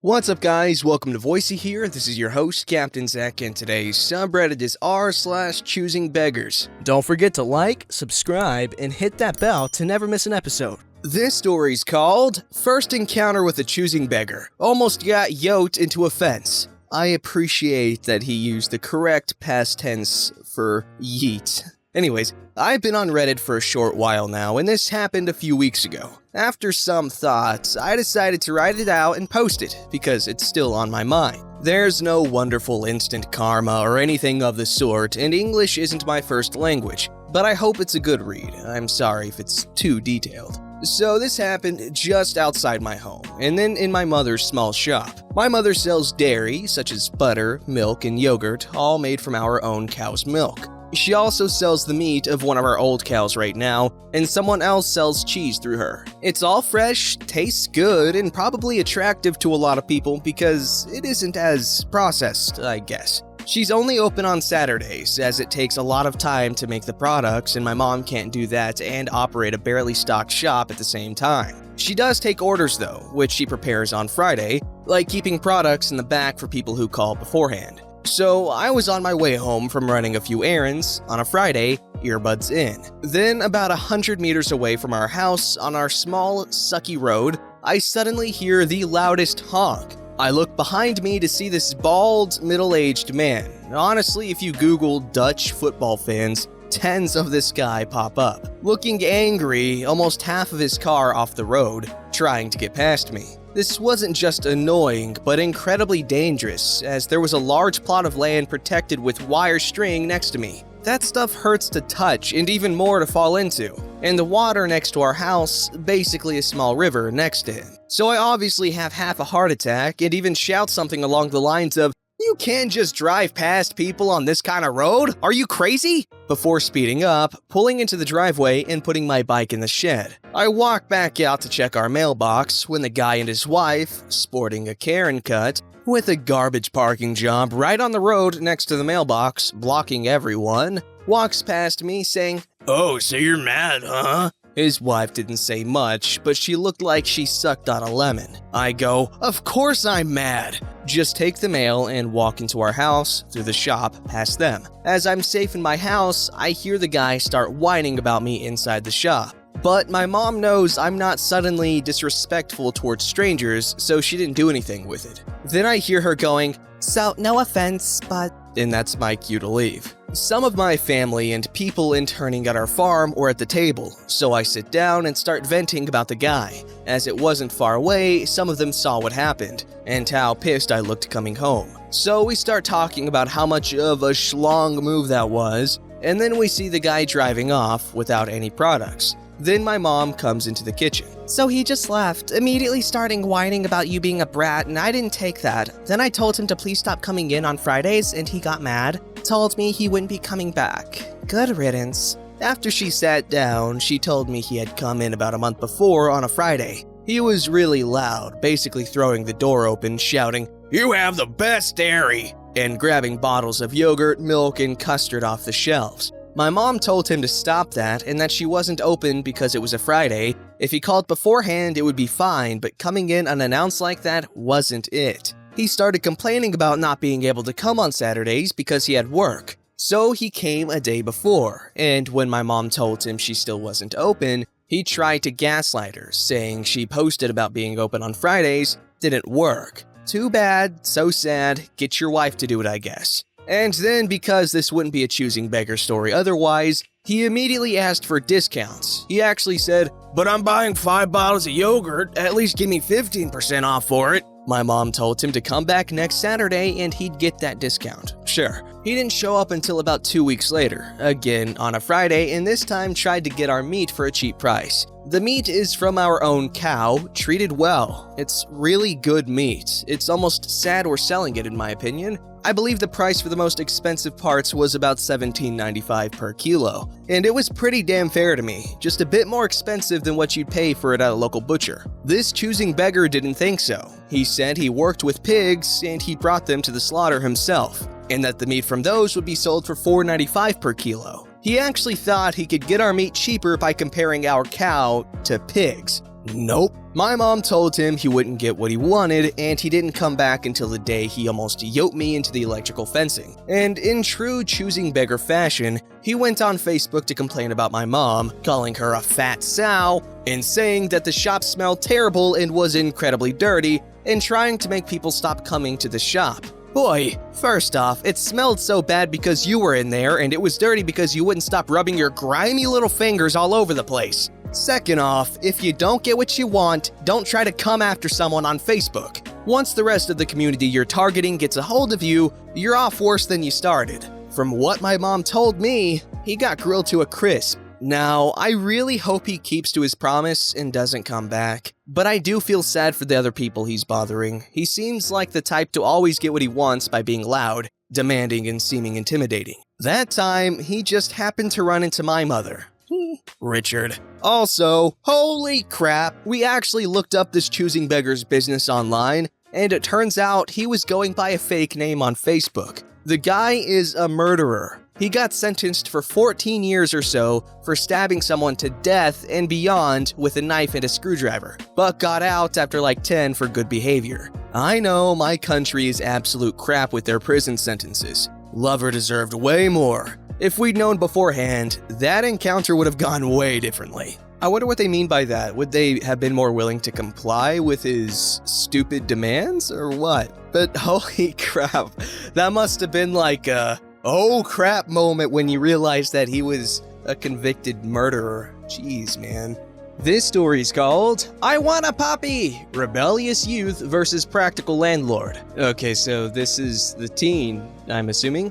What's up guys, welcome to Voicey here. This is your host, Captain Zach, and today's subreddit is r/ChoosingBeggars. Don't forget to like, subscribe, and hit that bell to never miss an episode. This story's called First Encounter with a Choosing Beggar. Almost got yoked into a fence. I appreciate that he used the correct past tense for yeet. Anyways, I've been on Reddit for a short while now, and this happened a few weeks ago. After some thought, I decided to write it out and post it, because it's still on my mind. There's no wonderful instant karma or anything of the sort, and English isn't my first language, but I hope it's a good read. I'm sorry if it's too detailed. So this happened just outside my home, and then in my mother's small shop. My mother sells dairy, such as butter, milk, and yogurt, all made from our own cow's milk. She also sells the meat of one of our old cows right now, and someone else sells cheese through her. It's all fresh, tastes good, and probably attractive to a lot of people because it isn't as processed, I guess. She's only open on Saturdays, as it takes a lot of time to make the products, and my mom can't do that and operate a barely stocked shop at the same time. She does take orders though, which she prepares on Friday, like keeping products in the back for people who call beforehand. So I was on my way home from running a few errands on a Friday, earbuds in. Then about 100 meters away from our house on our small, sucky road, I suddenly hear the loudest honk. I look behind me to see this bald, middle-aged man. Honestly, if you Google Dutch football fans, tens of this guy pop up. Looking angry, almost half of his car off the road, trying to get past me. This wasn't just annoying, but incredibly dangerous, as there was a large plot of land protected with wire string next to me. That stuff hurts to touch and even more to fall into. And the water next to our house, basically a small river next to him. So I obviously have half a heart attack and even shout something along the lines of, "You can't just drive past people on this kind of road? Are you crazy?" Before speeding up, pulling into the driveway and putting my bike in the shed. I walk back out to check our mailbox when the guy and his wife, sporting a Karen cut, with a garbage parking job right on the road next to the mailbox, blocking everyone, walks past me saying, "Oh, so you're mad, huh?" His wife didn't say much, but she looked like she sucked on a lemon. I go, "Of course I'm mad." Just take the mail and walk into our house, through the shop, past them. As I'm safe in my house, I hear the guy start whining about me inside the shop. But my mom knows I'm not suddenly disrespectful towards strangers, so she didn't do anything with it. Then I hear her going, "So, no offense, but..." And that's my cue to leave. Some of my family and people interning at our farm were at the table, so I sit down and start venting about the guy. As it wasn't far away, some of them saw what happened, and how pissed I looked coming home. So we start talking about how much of a schlong move that was, and then we see the guy driving off without any products. Then my mom comes into the kitchen. "So he just left, immediately starting whining about you being a brat, and I didn't take that. Then I told him to please stop coming in on Fridays, and he got mad. Told me he wouldn't be coming back. Good riddance." After she sat down, she told me he had come in about a month before on a Friday. He was really loud, basically throwing the door open, shouting, "You have the best dairy!" and grabbing bottles of yogurt, milk, and custard off the shelves. My mom told him to stop that and that she wasn't open because it was a Friday. If he called beforehand, it would be fine, but coming in unannounced like that wasn't it. He started complaining about not being able to come on Saturdays because he had work. So he came a day before, and when my mom told him she still wasn't open, he tried to gaslight her, saying she posted about being open on Fridays, didn't work. Too bad, so sad, get your wife to do it, I guess. And then, because this wouldn't be a choosing beggar story otherwise, he immediately asked for discounts. He actually said, "But I'm buying 5 bottles of yogurt, at least give me 15% off for it." My mom told him to come back next Saturday and he'd get that discount. Sure. He didn't show up until about 2 weeks later, again on a Friday, and this time tried to get our meat for a cheap price. The meat is from our own cow, treated well. It's really good meat. It's almost sad we're selling it in my opinion. I believe the price for the most expensive parts was about $17.95 per kilo, and it was pretty damn fair to me, just a bit more expensive than what you'd pay for it at a local butcher. This choosing beggar didn't think so. He said he worked with pigs and he brought them to the slaughter himself, and that the meat from those would be sold for $4.95 per kilo. He actually thought he could get our meat cheaper by comparing our cow to pigs. Nope. My mom told him he wouldn't get what he wanted, and he didn't come back until the day he almost yoked me into the electrical fencing. And in true choosing beggar fashion, he went on Facebook to complain about my mom, calling her a fat sow, and saying that the shop smelled terrible and was incredibly dirty, and trying to make people stop coming to the shop. Boy, first off, it smelled so bad because you were in there, and it was dirty because you wouldn't stop rubbing your grimy little fingers all over the place. Second off, if you don't get what you want, don't try to come after someone on Facebook. Once the rest of the community you're targeting gets a hold of you, you're off worse than you started. From what my mom told me, he got grilled to a crisp. Now, I really hope he keeps to his promise and doesn't come back, but I do feel sad for the other people he's bothering. He seems like the type to always get what he wants by being loud, demanding, and seeming intimidating. That time, he just happened to run into my mother. Richard. Also, holy crap, we actually looked up this Choosing Beggars business online, and it turns out he was going by a fake name on Facebook. The guy is a murderer. He got sentenced for 14 years or so for stabbing someone to death and beyond with a knife and a screwdriver, but got out after like 10 for good behavior. I know my country is absolute crap with their prison sentences. Lover deserved way more. If we'd known beforehand, that encounter would have gone way differently. I wonder what they mean by that. Would they have been more willing to comply with his stupid demands or what? But holy crap, that must have been like a oh crap moment when you realized that he was a convicted murderer. Jeez, man. This story's called I Want a Puppy! Rebellious Youth versus Practical Landlord. Okay, so this is the teen, I'm assuming.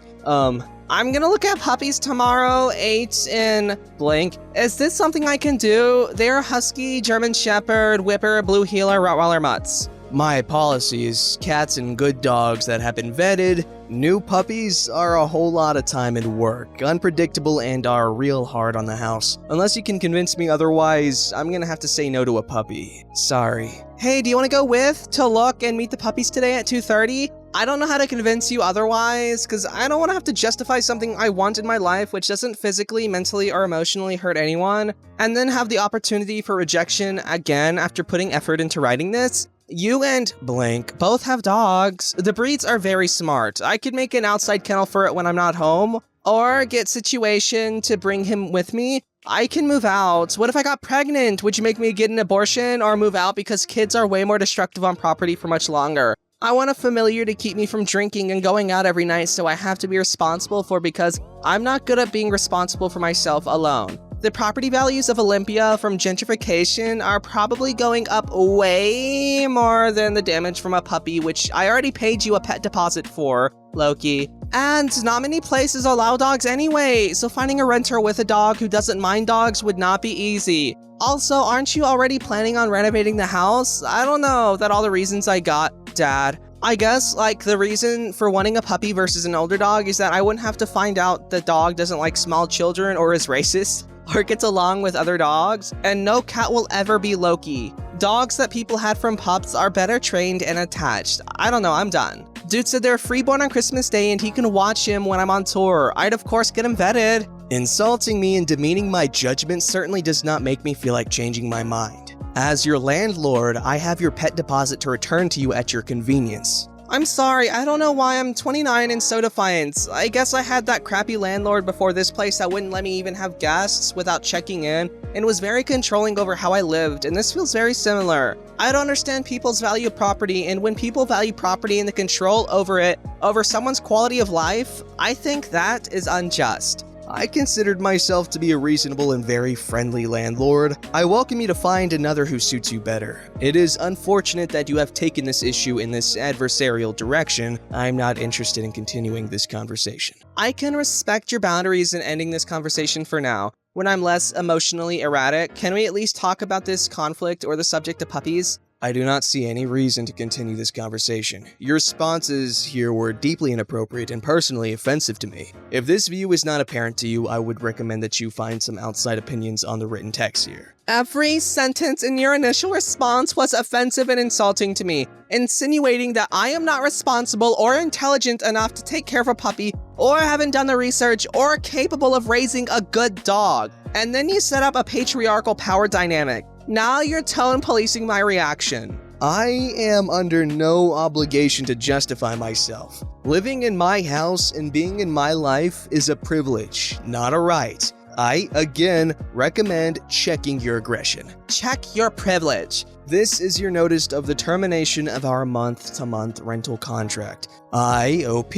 I'm gonna look at puppies tomorrow, 8 in blank. Is this something I can do? They're Husky, German Shepherd, Whipper, Blue Heeler, Rottweiler Mutts. My policy is cats and good dogs that have been vetted. New puppies are a whole lot of time and work, unpredictable, and are real hard on the house. Unless you can convince me otherwise, I'm gonna have to say no to a puppy. Sorry. Hey, do you want to go to look and meet the puppies today at 2:30? I don't know how to convince you otherwise, because I don't want to have to justify something I want in my life which doesn't physically, mentally, or emotionally hurt anyone, and then have the opportunity for rejection again after putting effort into writing this. You and blank both have dogs. The breeds are very smart. I could make an outside kennel for it when I'm not home, or get situation to bring him with me. I can move out. What if I got pregnant? Would you make me get an abortion or move out because kids are way more destructive on property for much longer? I want a familiar to keep me from drinking and going out every night, so I have to be responsible for because I'm not good at being responsible for myself alone. The property values of Olympia from gentrification are probably going up way more than the damage from a puppy, which I already paid you a pet deposit for, Loki. And not many places allow dogs anyway, so finding a renter with a dog who doesn't mind dogs would not be easy. Also, aren't you already planning on renovating the house? I don't know, that all the reasons I got, Dad. I guess, like, the reason for wanting a puppy versus an older dog is that I wouldn't have to find out the dog doesn't like small children or is racist or gets along with other dogs, and no cat will ever be Loki. Dogs that people had from pups are better trained and attached. I don't know, I'm done. Dude said they're freeborn on Christmas Day and he can watch him when I'm on tour. I'd of course get him vetted. Insulting me and demeaning my judgment certainly does not make me feel like changing my mind. As your landlord, I have your pet deposit to return to you at your convenience. I'm sorry, I don't know why I'm 29 and so defiant. I guess I had that crappy landlord before this place that wouldn't let me even have guests without checking in, and was very controlling over how I lived, and this feels very similar. I don't understand people's value of property, and when people value property and the control over it, over someone's quality of life, I think that is unjust. I considered myself to be a reasonable and very friendly landlord. I welcome you to find another who suits you better. It is unfortunate that you have taken this issue in this adversarial direction. I'm not interested in continuing this conversation. I can respect your boundaries in ending this conversation for now. When I'm less emotionally erratic, can we at least talk about this conflict or the subject of puppies? I do not see any reason to continue this conversation. Your responses here were deeply inappropriate and personally offensive to me. If this view is not apparent to you, I would recommend that you find some outside opinions on the written text here. Every sentence in your initial response was offensive and insulting to me, insinuating that I am not responsible or intelligent enough to take care of a puppy, or haven't done the research, or capable of raising a good dog. And then you set up a patriarchal power dynamic. Now you're tone policing my reaction. I am under no obligation to justify myself. Living in my house and being in my life is a privilege, not a right. I, again, recommend checking your aggression. Check your privilege. This is your notice of the termination of our month-to-month rental contract. I, OP,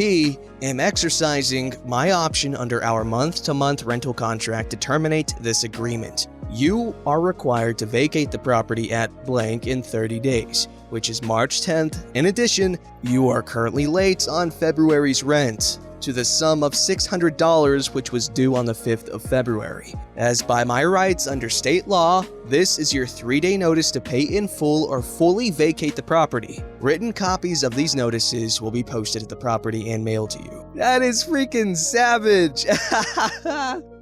am exercising my option under our month-to-month rental contract to terminate this agreement. You are required to vacate the property at blank in 30 days, which is March 10th. In addition, you are currently late on February's rent to the sum of $600, which was due on the 5th of February. As by my rights under state law, this is your 3-day notice to pay in full or fully vacate the property. Written copies of these notices will be posted at the property and mailed to you. That is freaking savage.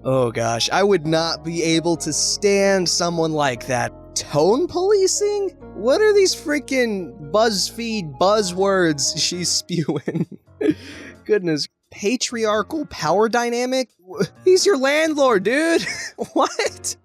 Oh gosh, I would not be able to stand someone like that. Tone policing? What are these freaking BuzzFeed buzzwords she's spewing? Goodness. Patriarchal power dynamic? He's your landlord, dude. What?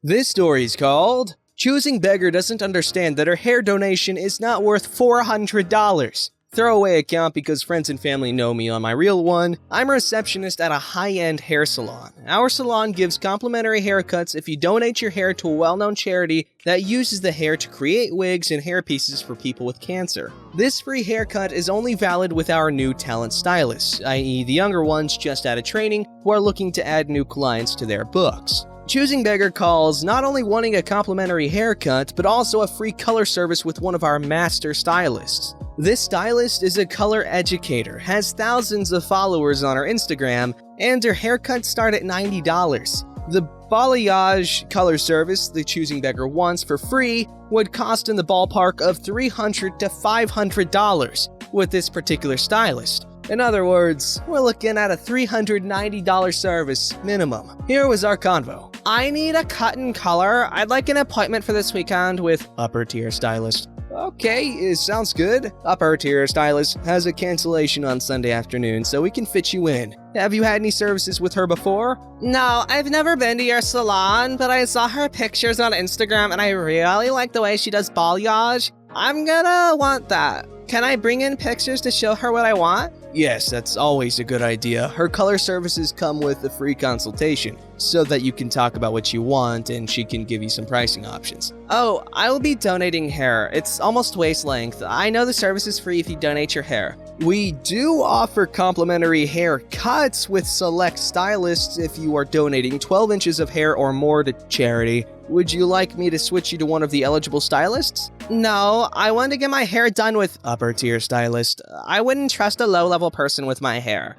This story's called Choosing Beggar Doesn't Understand That Her Hair Donation Is Not Worth $400. Throwaway account because friends and family know me on my real one. I'm a receptionist at a high-end hair salon. Our salon gives complimentary haircuts if you donate your hair to a well-known charity that uses the hair to create wigs and hairpieces for people with cancer. This free haircut is only valid with our new talent stylists, i.e. the younger ones just out of training who are looking to add new clients to their books. Choosing Beggar calls not only wanting a complimentary haircut, but also a free color service with one of our master stylists. This stylist is a color educator, has thousands of followers on her Instagram, and her haircuts start at $90. The balayage color service the Choosing Beggar wants for free would cost in the ballpark of $300 to $500 with this particular stylist. In other words, we're looking at a $390 service minimum. Here was our convo. I need a cut and color. I'd like an appointment for this weekend with upper tier stylist. Okay, it sounds good. Upper tier stylist has a cancellation on Sunday afternoon, so we can fit you in. Have you had any services with her before? No, I've never been to your salon, but I saw her pictures on Instagram and I really like the way she does balayage. I'm gonna want that. Can I bring in pictures to show her what I want? Yes, that's always a good idea. Her color services come with a free consultation, so that you can talk about what you want and she can give you some pricing options. Oh, I will be donating hair. It's almost waist length. I know the service is free if you donate your hair. We do offer complimentary hair cuts with select stylists if you are donating 12 inches of hair or more to charity. Would you like me to switch you to one of the eligible stylists? No, I want to get my hair done with upper tier stylist. I wouldn't trust a low-level person with my hair.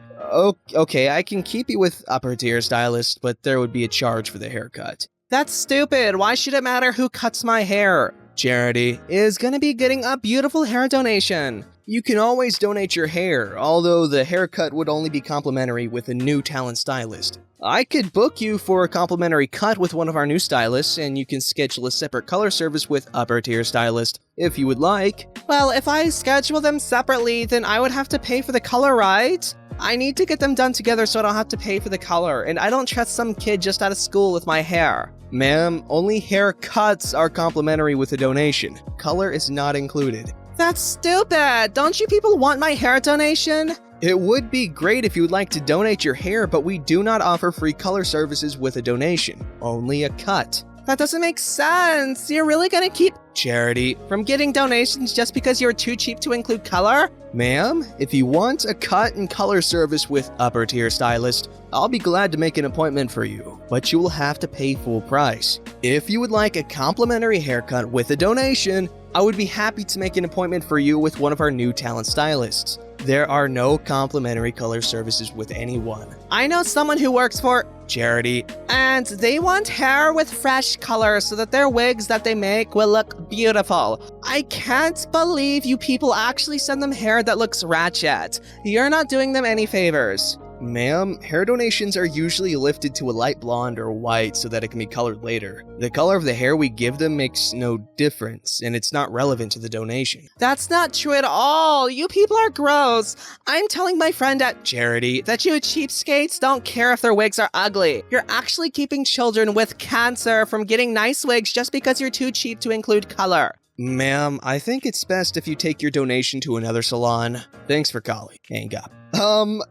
Okay, I can keep you with upper tier stylist, but there would be a charge for the haircut. That's stupid. Why should it matter who cuts my hair? Charity is gonna be getting a beautiful hair donation. You can always donate your hair, although the haircut would only be complimentary with a new talent stylist. I could book you for a complimentary cut with one of our new stylists, and you can schedule a separate color service with upper tier stylist, if you would like. Well, if I schedule them separately, then I would have to pay for the color, right? I need to get them done together so I don't have to pay for the color, and I don't trust some kid just out of school with my hair. Ma'am, only haircuts are complimentary with a donation. Color is not included. That's stupid! Don't you people want my hair donation? It would be great if you would like to donate your hair, but we do not offer free color services with a donation. Only a cut. That doesn't make sense. You're really gonna keep charity from getting donations just because you're too cheap to include color? Ma'am, if you want a cut and color service with upper tier stylist, I'll be glad to make an appointment for you, but you will have to pay full price. If you would like a complimentary haircut with a donation, I would be happy to make an appointment for you with one of our new talent stylists. There are no complimentary color services with anyone. I know someone who works for charity, and they want hair with fresh color so that their wigs that they make will look beautiful. I can't believe you people actually send them hair that looks ratchet. You're not doing them any favors. Ma'am, hair donations are usually lifted to a light blonde or white so that it can be colored later. The color of the hair we give them makes no difference, and it's not relevant to the donation. That's not true at all. You people are gross. I'm telling my friend at Charity that you cheapskates don't care if their wigs are ugly. You're actually keeping children with cancer from getting nice wigs just because you're too cheap to include color. Ma'am, I think it's best if you take your donation to another salon. Thanks for calling. Hang up.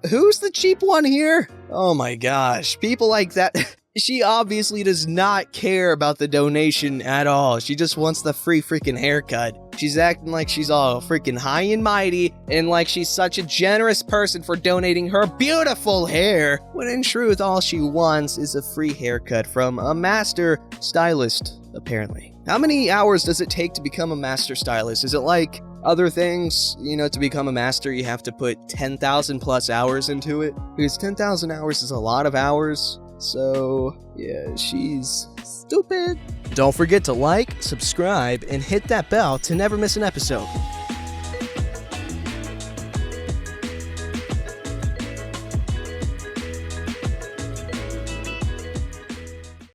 Who's the cheap one here? Oh my gosh, people like that. She obviously does not care about the donation at all. She just wants the free freaking haircut. She's acting like she's all freaking high and mighty and like she's such a generous person for donating her beautiful hair, when in truth all she wants is a free haircut from a master stylist, apparently. How many hours does it take to become a master stylist? Is it like other things, you know, to become a master you have to put 10,000 plus hours into it? Because 10,000 hours is a lot of hours. So, yeah, she's stupid. Don't forget to like, subscribe, and hit that bell to never miss an episode.